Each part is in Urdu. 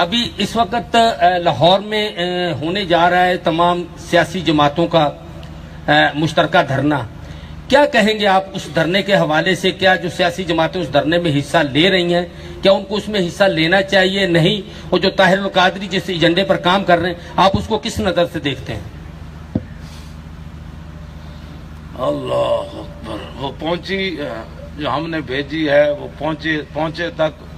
ابھی اس وقت لاہور میں ہونے جا رہا ہے تمام سیاسی جماعتوں کا مشترکہ دھرنا. کیا کہیں گے آپ اس دھرنے کے حوالے سے؟ کیا جو سیاسی جماعتیں اس دھرنے میں حصہ لے رہی ہیں کیا ان کو اس میں حصہ لینا چاہیے نہیں؟ اور جو طاہر القادری جس ایجنڈے پر کام کر رہے ہیں آپ اس کو کس نظر سے دیکھتے ہیں؟ اللہ اکبر. وہ پہنچی جو ہم نے بھیجی ہے وہ پہنچے تک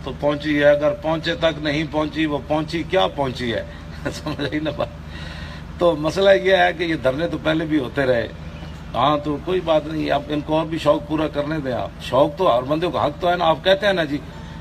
تو پہنچی ہے. اگر پہنچے تک نہیں پہنچی وہ پہنچی کیا پہنچی ہے سمجھ رہی نا بات. تو مسئلہ یہ ہے کہ یہ دھرنے تو پہلے بھی ہوتے رہے. ہاں تو کوئی بات نہیں, آپ ان کو اور بھی شوق پورا کرنے دیں. آپ شوق تو ہر بندے کو حق تو ہے نا. آپ کہتے ہیں نا جی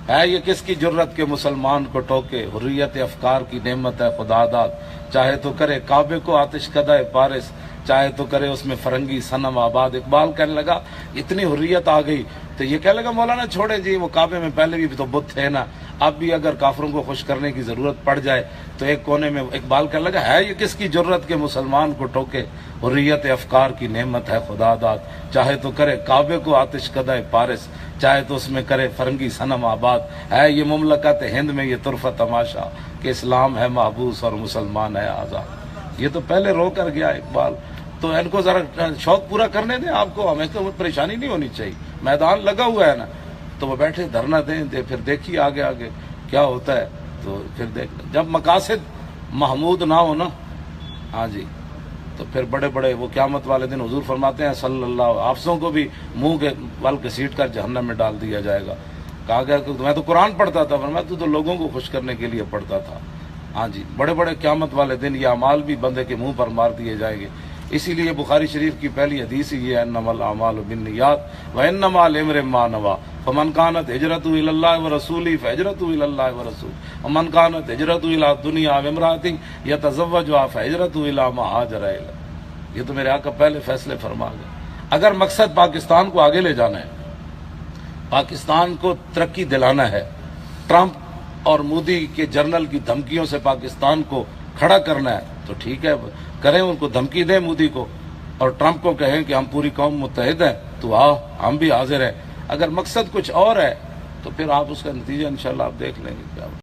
ہے یہ کس کی جرت کے مسلمان کو ٹوکے, حریت افکار کی نعمت ہے خدا داد, چاہے تو کرے کعبے کو آتش کدہ پارس, چاہے تو کرے اس میں فرنگی صنم آباد. اقبال کہنے لگا اتنی حریت آ گئی تو یہ کہنے لگا مولانا چھوڑے جی وہ کعبے میں پہلے بھی تو بت تھے نا, اب بھی اگر کافروں کو خوش کرنے کی ضرورت پڑ جائے تو ایک کونے میں اقبال کہنے لگا ہے یہ کس کی جرت کے مسلمان کو ٹوکے, حریت افکار کی نعمت ہے خدا داد, چاہے تو کرے کعبے کو آتش کدہ پارس, چاہے تو اس میں کرے فرنگی صنم آباد. ہے یہ مملکت ہند میں یہ طرفہ تماشا کہ اسلام ہے محبوس اور مسلمان ہے آزاد. یہ تو پہلے رو کر گیا اقبال. تو ان کو ذرا شوق پورا کرنے دیں. آپ کو ہمیں تو پریشانی نہیں ہونی چاہیے. میدان لگا ہوا ہے نا تو وہ بیٹھے دھرنا دیں, پھر دیکھیے آگے آگے کیا ہوتا ہے. تو پھر دیکھ جب مقاصد محمود نہ ہو نا, ہاں جی, تو پھر بڑے بڑے وہ قیامت والے دن حضور فرماتے ہیں صلی اللہ حافظوں کو بھی منہ کے بل گھسیٹ کر جہنم میں ڈال دیا جائے گا. کہا گیا کہ میں تو قرآن پڑھتا تھا, فرمایا تو لوگوں کو خوش کرنے کے لیے پڑھتا تھا. ہاں جی, بڑے بڑے قیامت والے دن یہ اعمال بھی بندے کے منہ پر مار دیے جائیں گے. اسی لیے بخاری شریف کی پہلی حدیث ہی ہے انما الاعمال بالنیات وانما لامرئ ما نوى فمن كانت هجرته الى الله ورسوله فهجرته الى الله ورسوله ومن كانت هجرته الى الدنيا وامرأة يتزوجها فهجرته الى ما هاجر اليه. یہ تو میرے آقا پہلے فیصلے فرما گئے. اگر مقصد پاکستان کو آگے لے جانا ہے, پاکستان کو ترقی دلانا ہے, ٹرمپ اور مودی کے جرنل کی دھمکیوں سے پاکستان کو کھڑا کرنا ہے تو ٹھیک ہے, کریں, ان کو دھمکی دیں مودی کو, اور ٹرمپ کو کہیں کہ ہم پوری قوم متحد ہیں تو آؤ ہم بھی حاضر ہیں. اگر مقصد کچھ اور ہے تو پھر آپ اس کا نتیجہ انشاءاللہ آپ دیکھ لیں گے کیا